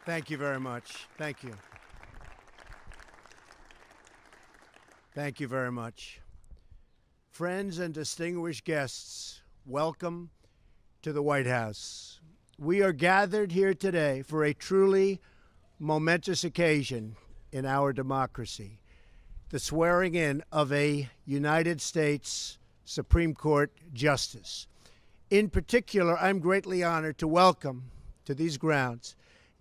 Thank you very much. Thank you. Thank you very much. Friends and distinguished guests, welcome to the White House. We are gathered here today for a truly momentous occasion in our democracy, the swearing in of a United States Supreme Court justice. In particular, I'm greatly honored to welcome to these grounds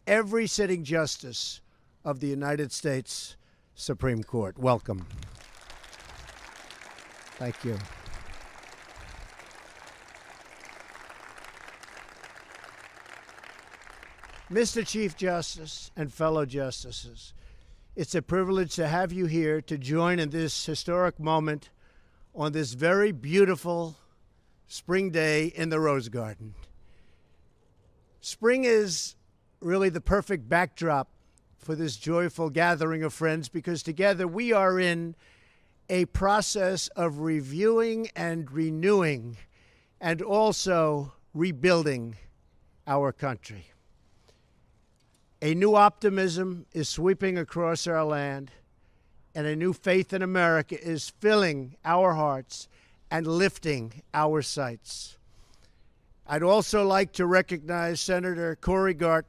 every sitting justice of the United States Supreme Court. Welcome. Thank you. Mr. Chief Justice and fellow justices, it's a privilege to have you here to join in this historic moment on this very beautiful spring day in the Rose Garden. Spring is really the perfect backdrop for this joyful gathering of friends because together we are in a process of reviewing and renewing and also rebuilding our country. A new optimism is sweeping across our land, and a new faith in America is filling our hearts and lifting our sights. I'd also like to recognize Senator Cory Gardner.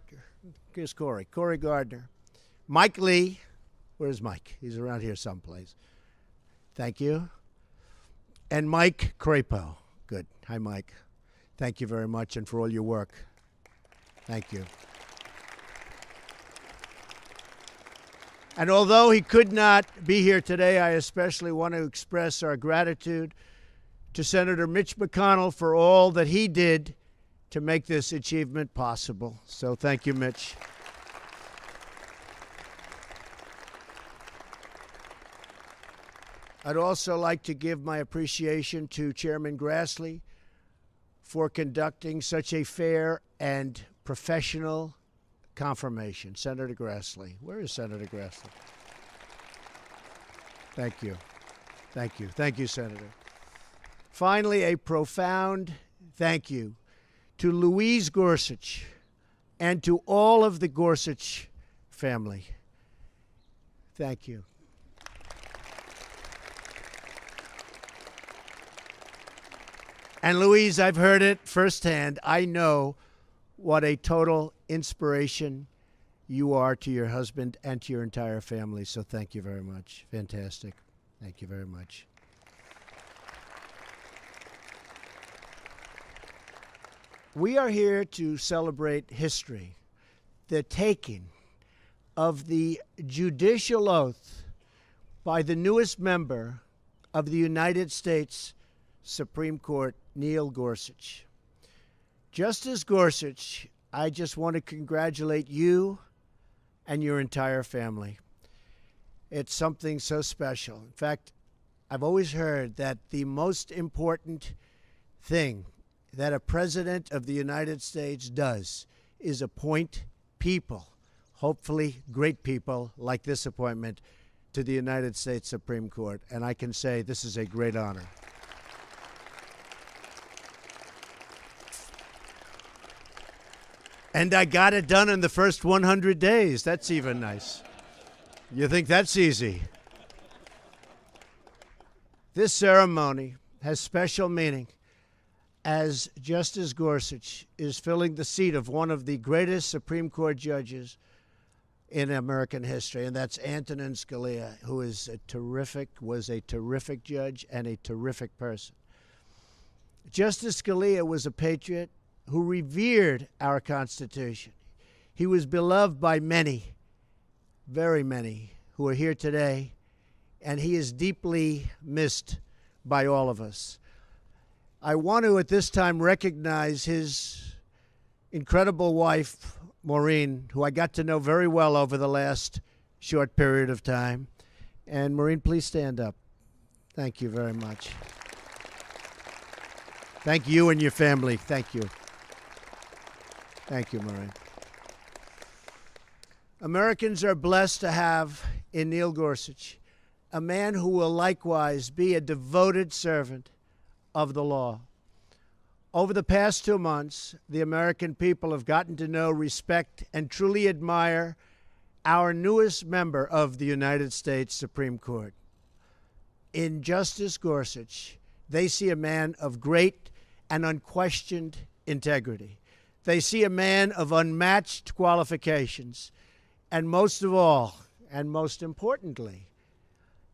Here's Cory Gardner. Mike Lee. Where's Mike? He's around here someplace. Thank you. And Mike Crapo. Good. Hi, Mike. Thank you very much and for all your work. Thank you. And although he could not be here today, I especially want to express our gratitude to Senator Mitch McConnell for all that he did to make this achievement possible. So thank you, Mitch. I'd also like to give my appreciation to Chairman Grassley for conducting such a fair and professional confirmation. Senator Grassley. Where is Senator Grassley? Thank you. Thank you. Thank you, Senator. Finally, a profound thank you to Louise Gorsuch and to all of the Gorsuch family. Thank you. And Louise, I've heard it firsthand. I know what a total inspiration you are to your husband and to your entire family. So thank you very much. Fantastic. Thank you very much. We are here to celebrate history, the taking of the judicial oath by the newest member of the United States Supreme Court, Neil Gorsuch. Justice Gorsuch, I just want to congratulate you and your entire family. It's something so special. In fact, I've always heard that the most important thing that a president of the United States does is appoint people, hopefully great people like this appointment, to the United States Supreme Court. And I can say this is a great honor. And I got it done in the first 100 days. That's even nice. You think that's easy? This ceremony has special meaning as Justice Gorsuch is filling the seat of one of the greatest Supreme Court judges in American history, and that's Antonin Scalia, who was a terrific judge and a terrific person. Justice Scalia was a patriot who revered our Constitution. He was beloved by many, very many, who are here today, and he is deeply missed by all of us. I want to, at this time, recognize his incredible wife, Maureen, who I got to know very well over the last short period of time. And Maureen, please stand up. Thank you very much. Thank you and your family. Thank you. Thank you, Maureen. Americans are blessed to have in Neil Gorsuch a man who will likewise be a devoted servant of the law. Over the past 2 months, the American people have gotten to know, respect, and truly admire our newest member of the United States Supreme Court. In Justice Gorsuch, they see a man of great and unquestioned integrity. They see a man of unmatched qualifications. And most of all, and most importantly,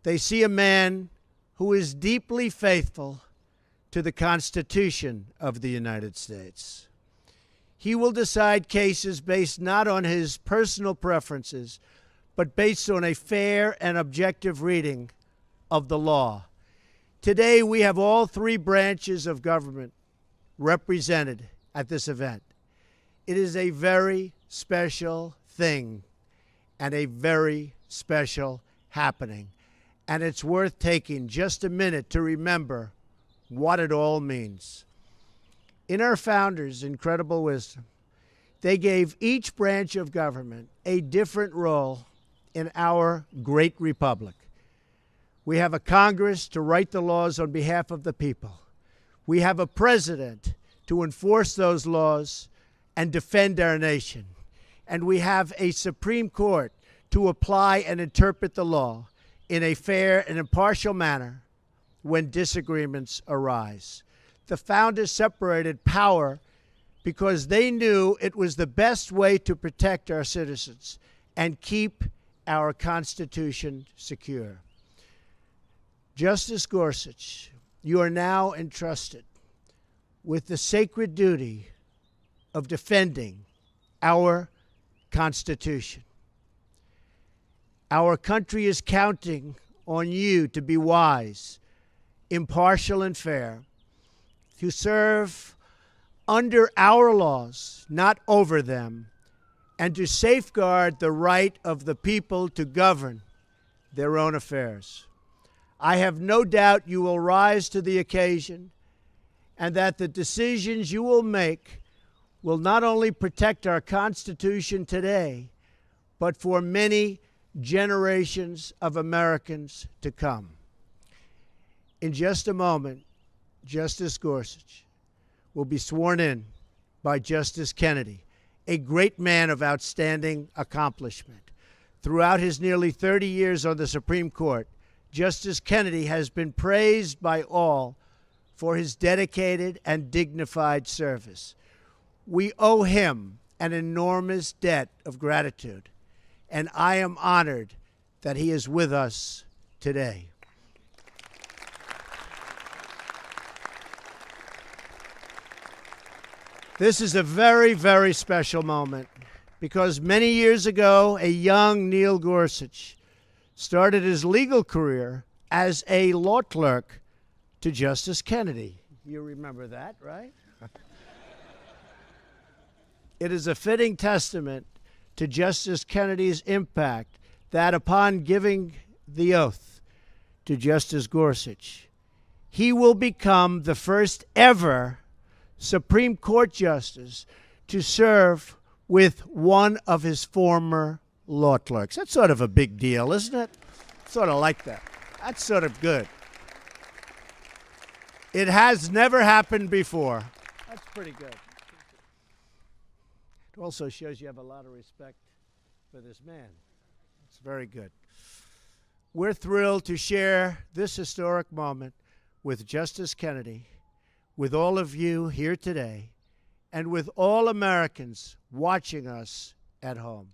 they see a man who is deeply faithful to the Constitution of the United States. He will decide cases based not on his personal preferences, but based on a fair and objective reading of the law. Today, we have all three branches of government represented at this event. It is a very special thing and a very special happening. And it's worth taking just a minute to remember what it all means. In our founders' incredible wisdom, they gave each branch of government a different role in our great republic. We have a Congress to write the laws on behalf of the people. We have a president to enforce those laws and defend our nation. And we have a Supreme Court to apply and interpret the law in a fair and impartial manner when disagreements arise. The founders separated power because they knew it was the best way to protect our citizens and keep our Constitution secure. Justice Gorsuch, you are now entrusted with the sacred duty of defending our Constitution. Our country is counting on you to be wise, impartial, and fair, to serve under our laws, not over them, and to safeguard the right of the people to govern their own affairs. I have no doubt you will rise to the occasion and that the decisions you will make will not only protect our Constitution today, but for many generations of Americans to come. In just a moment, Justice Gorsuch will be sworn in by Justice Kennedy, a great man of outstanding accomplishment. Throughout his nearly 30 years on the Supreme Court, Justice Kennedy has been praised by all for his dedicated and dignified service. We owe him an enormous debt of gratitude, and I am honored that he is with us today. This is a very, very special moment because many years ago, a young Neil Gorsuch started his legal career as a law clerk to Justice Kennedy. You remember that, right? It is a fitting testament to Justice Kennedy's impact that upon giving the oath to Justice Gorsuch, he will become the first ever Supreme Court justice to serve with one of his former law clerks. That's sort of a big deal, isn't it? Sort of like that. That's sort of good. It has never happened before. That's pretty good. It also shows you have a lot of respect for this man. It's very good. We're thrilled to share this historic moment with Justice Kennedy, with all of you here today, and with all Americans watching us at home.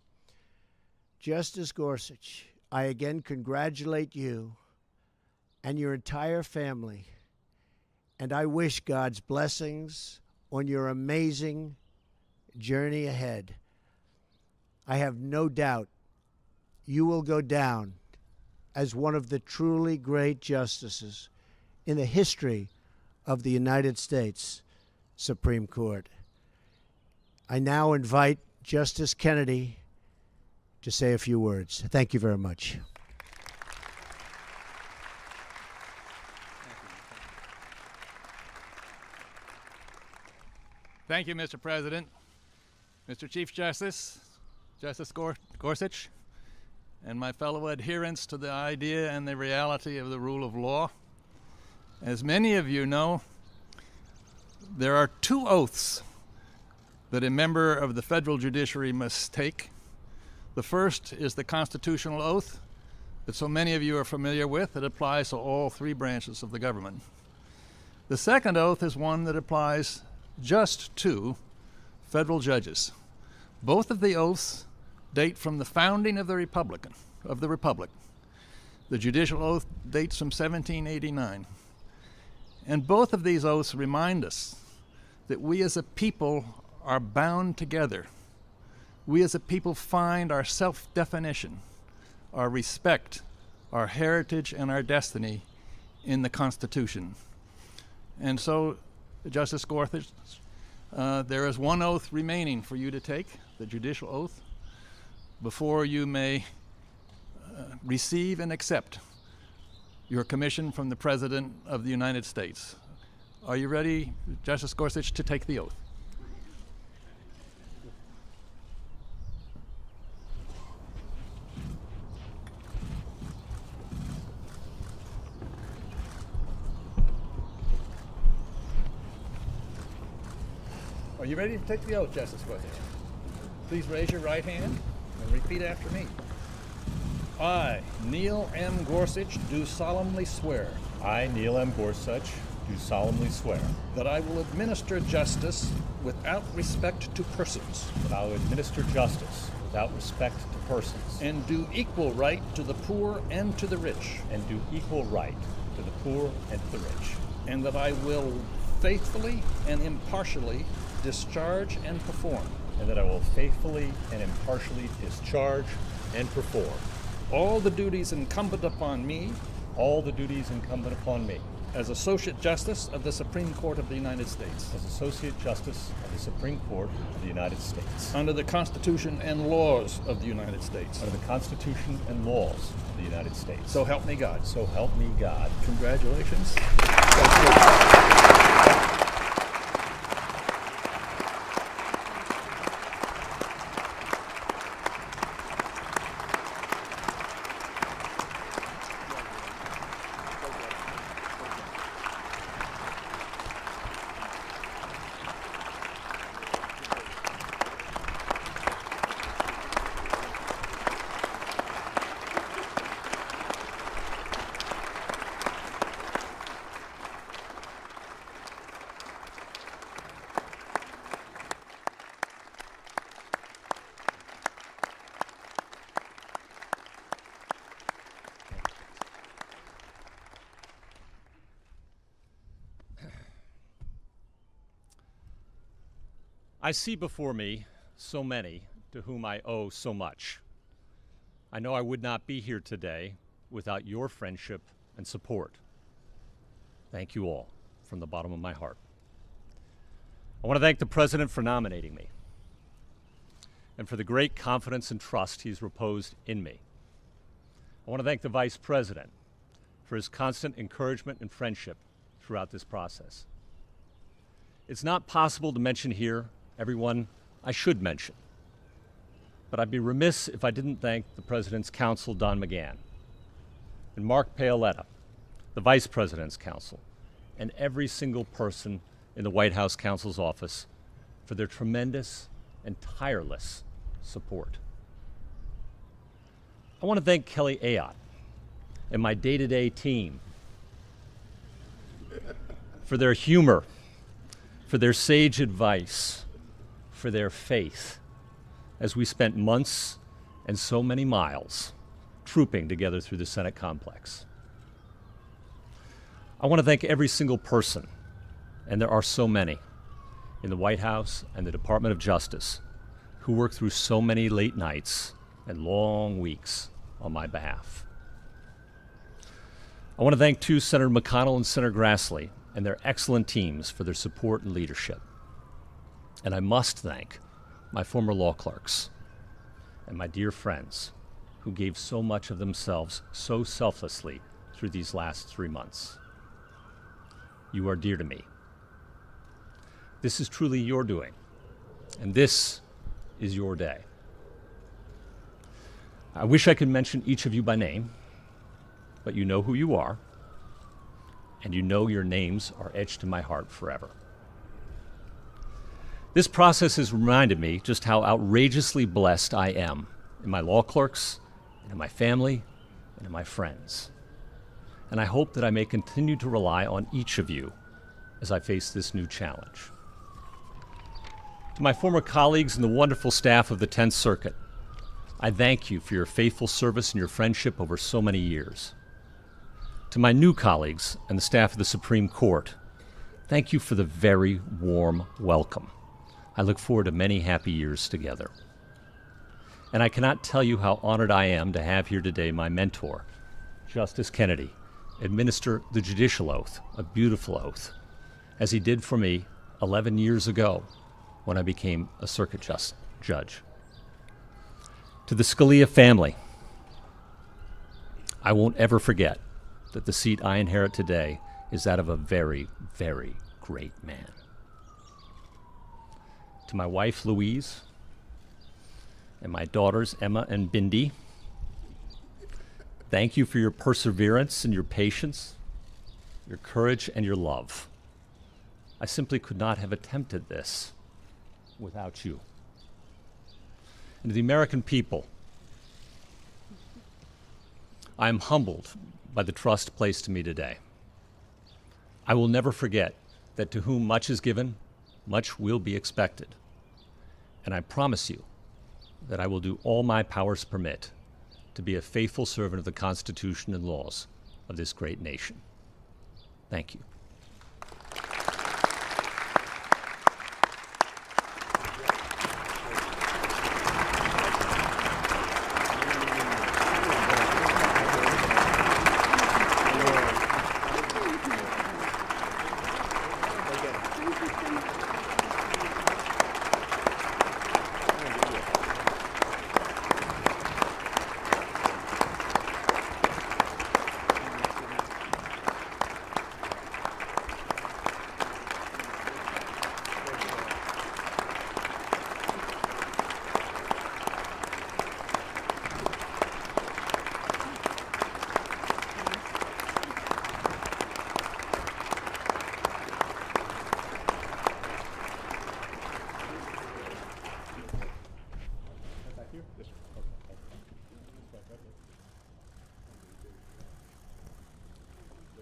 Justice Gorsuch, I again congratulate you and your entire family, and I wish God's blessings on your amazing journey ahead. I have no doubt you will go down as one of the truly great justices in the history of the United States Supreme Court. I now invite Justice Kennedy to say a few words. Thank you very much. Thank you, Mr. President, Mr. Chief Justice, Justice Gorsuch, and my fellow adherents to the idea and the reality of the rule of law. As many of you know, There are two oaths that a member of the federal judiciary must take. The first is the constitutional oath that so many of you are familiar with. It applies to all three branches of the government. The second oath is one that applies just to federal judges. Both of the oaths date from the founding of the Republic. The judicial oath dates from 1789. And both of these oaths remind us that we as a people are bound together. We as a people find our self-definition, our respect, our heritage, and our destiny in the Constitution. And so, Justice Gorsuch, there is one oath remaining for you to take, the judicial oath, before you may receive and accept your commission from the President of the United States. Are you ready, Justice Gorsuch, to take the oath? Are you ready to take the oath, Justice Gorsuch? Please raise your right hand and repeat after me. I, Neil M. Gorsuch, do solemnly swear I, Neil M. Gorsuch, do solemnly swear that I will administer justice without respect to persons that I will administer justice without respect to persons and do equal right to the poor and to the rich, and do equal right to the poor and to the rich, and that I will faithfully and impartially discharge and perform and that I will faithfully and impartially discharge and perform all the duties incumbent upon me as Associate Justice of the Supreme Court of the United States, as Associate Justice of the Supreme Court of the United States, under the Constitution and laws of the United States. under the Constitution and laws of the United States. So help me God. So help me God. Congratulations. I see before me so many to whom I owe so much. I know I would not be here today without your friendship and support. Thank you all from the bottom of my heart. I want to thank the President for nominating me and for the great confidence and trust he's reposed in me. I want to thank the Vice President for his constant encouragement and friendship throughout this process. It's not possible to mention here everyone I should mention, but I'd be remiss if I didn't thank the President's counsel, Don McGahn, and Mark Paoletta, the Vice President's counsel, and every single person in the White House counsel's office for their tremendous and tireless support. I want to thank Kelly Ayotte and my day-to-day team for their humor, for their sage advice, for their faith, as we spent months and so many miles trooping together through the Senate complex. I want to thank every single person, and there are so many, in the White House and the Department of Justice who worked through so many late nights and long weeks on my behalf. I want to thank too Senator McConnell and Senator Grassley and their excellent teams for their support and leadership. And I must thank my former law clerks and my dear friends who gave so much of themselves so selflessly through these last 3 months. You are dear to me. This is truly your doing, and this is your day. I wish I could mention each of you by name, but you know who you are, and you know your names are etched in my heart forever. This process has reminded me just how outrageously blessed I am in my law clerks, and in my family, and in my friends. And I hope that I may continue to rely on each of you as I face this new challenge. To my former colleagues and the wonderful staff of the 10th Circuit, I thank you for your faithful service and your friendship over so many years. To my new colleagues and the staff of the Supreme Court, thank you for the very warm welcome. I look forward to many happy years together. And I cannot tell you how honored I am to have here today my mentor, Justice Kennedy, administer the judicial oath, a beautiful oath, as he did for me 11 years ago when I became a circuit judge. To the Scalia family, I won't ever forget that the seat I inherit today is that of a very, very great man. To my wife, Louise, and my daughters, Emma and Bindi, thank you for your perseverance and your patience, your courage and your love. I simply could not have attempted this without you. And to the American people, I am humbled by the trust placed in me today. I will never forget that to whom much is given, much will be expected. And I promise you that I will do all my powers permit to be a faithful servant of the Constitution and laws of this great nation. Thank you.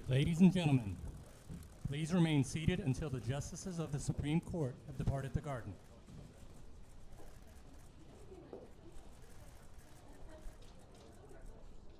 Ladies and gentlemen, please remain seated until the justices of the Supreme Court have departed the garden.